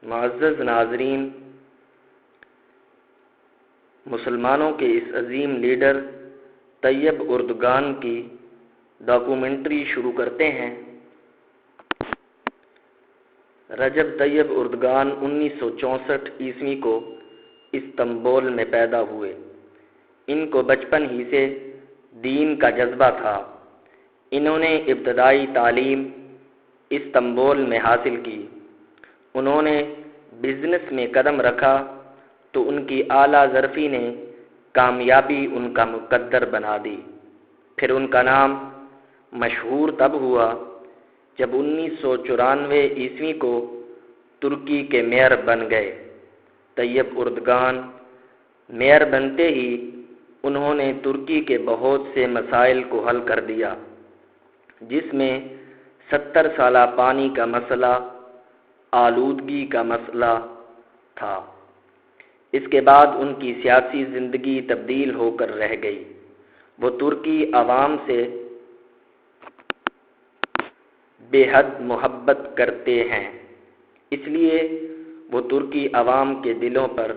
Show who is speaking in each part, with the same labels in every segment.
Speaker 1: معزز ناظرین، مسلمانوں کے اس عظیم لیڈر طیب اردگان کی ڈاکومنٹری شروع کرتے ہیں۔ رجب طیب اردگان 1964 عیسوی کو استنبول میں پیدا ہوئے۔ ان کو بچپن ہی سے دین کا جذبہ تھا۔ انہوں نے ابتدائی تعلیم استنبول میں حاصل کی۔ انہوں نے بزنس میں قدم رکھا تو ان کی اعلیٰ ظرفی نے کامیابی ان کا مقدر بنا دی۔ پھر ان کا نام مشہور تب ہوا جب 1994 عیسوی کو ترکی کے میئر بن گئے۔ طیب اردگان میئر بنتے ہی انہوں نے ترکی کے بہت سے مسائل کو حل کر دیا، جس میں 70 سالہ پانی کا مسئلہ، آلودگی کا مسئلہ تھا۔ اس کے بعد ان کی سیاسی زندگی تبدیل ہو کر رہ گئی۔ وہ ترکی عوام سے بے حد محبت کرتے ہیں، اس لیے وہ ترکی عوام کے دلوں پر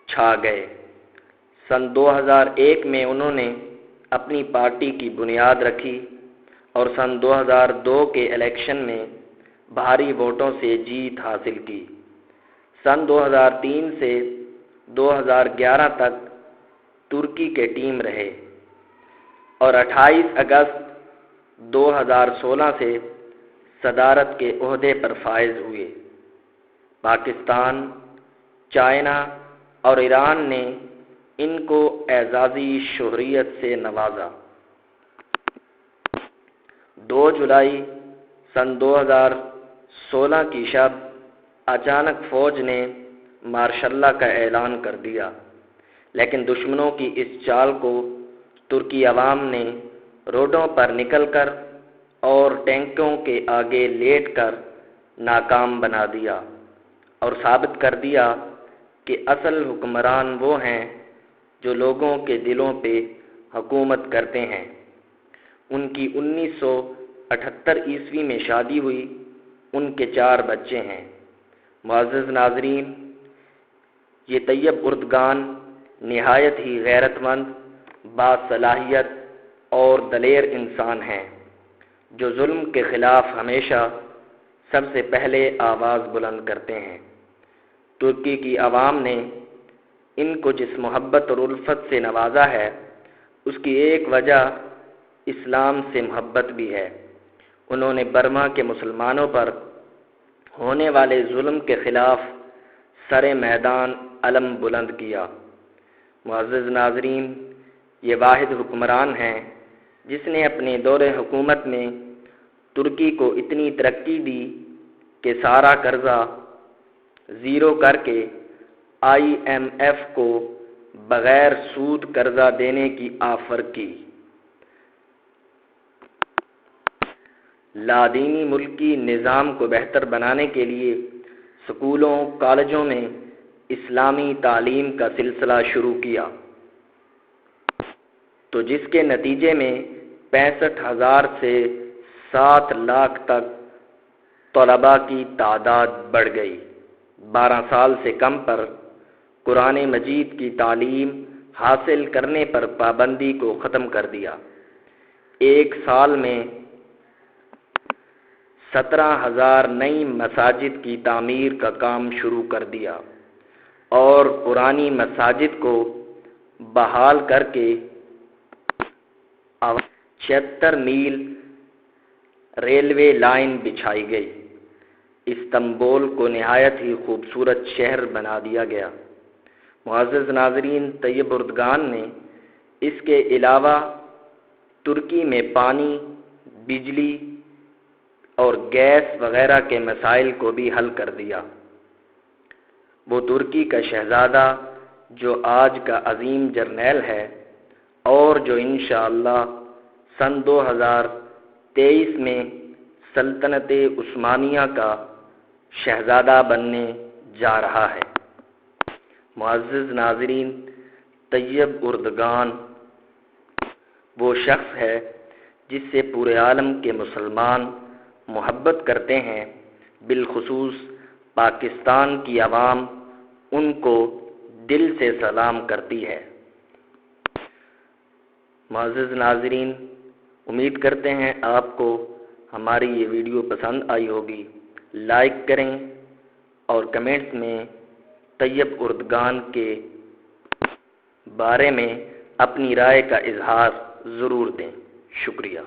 Speaker 1: چھا گئے۔ سن 2001 میں انہوں نے اپنی پارٹی کی بنیاد رکھی اور سن 2002 کے الیکشن میں بھاری ووٹوں سے جیت حاصل کی۔ سن 2003 سے 2011 تک ترکی کے ٹیم رہے اور 28 اگست 2016 سے صدارت کے عہدے پر فائز ہوئے۔ پاکستان، چائنا اور ایران نے ان کو اعزازی شہریت سے نوازا۔ 2 جولائی سن 2016 کی شب اچانک فوج نے مارشل لاء کا اعلان کر دیا، لیکن دشمنوں کی اس چال کو ترکی عوام نے روڈوں پر نکل کر اور ٹینکوں کے آگے لیٹ کر ناکام بنا دیا اور ثابت کر دیا کہ اصل حکمران وہ ہیں جو لوگوں کے دلوں پہ حکومت کرتے ہیں۔ ان کی 1978 عیسوی میں شادی ہوئی۔ ان کے 4 بچے ہیں۔ معزز ناظرین، یہ طیب اردگان نہایت ہی غیرت مند، باصلاحیت اور دلیر انسان ہیں، جو ظلم کے خلاف ہمیشہ سب سے پہلے آواز بلند کرتے ہیں۔ ترکی کی عوام نے ان کو جس محبت اور الفت سے نوازا ہے، اس کی ایک وجہ اسلام سے محبت بھی ہے۔ انہوں نے برما کے مسلمانوں پر ہونے والے ظلم کے خلاف سر میدان علم بلند کیا۔ معزز ناظرین، یہ واحد حکمران ہیں جس نے اپنے دور حکومت میں ترکی کو اتنی ترقی دی کہ سارا قرضہ زیرو کر کے IMF کو بغیر سود قرضہ دینے کی آفر کی۔ لادینی ملکی نظام کو بہتر بنانے کے لیے سکولوں، کالجوں میں اسلامی تعلیم کا سلسلہ شروع کیا، تو جس کے نتیجے میں 65,000 سے 7 لاکھ تک طلباء کی تعداد بڑھ گئی۔ 12 سال سے کم پر قرآن مجید کی تعلیم حاصل کرنے پر پابندی کو ختم کر دیا۔ 1 سال میں 17,000 نئی مساجد کی تعمیر کا کام شروع کر دیا اور پرانی مساجد کو بحال کر کے 76 میل ریلوے لائن بچھائی گئی۔ استنبول کو نہایت ہی خوبصورت شہر بنا دیا گیا۔ معزز ناظرین، طیب اردگان نے اس کے علاوہ ترکی میں پانی، بجلی اور گیس وغیرہ کے مسائل کو بھی حل کر دیا۔ وہ ترکی کا شہزادہ جو آج کا عظیم جرنیل ہے اور جو انشاءاللہ سن 2023 میں سلطنت عثمانیہ کا شہزادہ بننے جا رہا ہے۔ معزز ناظرین، طیب اردگان وہ شخص ہے جس سے پورے عالم کے مسلمان محبت کرتے ہیں، بالخصوص پاکستان کی عوام ان کو دل سے سلام کرتی ہے۔ معزز ناظرین، امید کرتے ہیں آپ کو ہماری یہ ویڈیو پسند آئی ہوگی۔ لائک کریں اور کمنٹس میں طیب اردگان کے بارے میں اپنی رائے کا اظہار ضرور دیں۔ شکریہ۔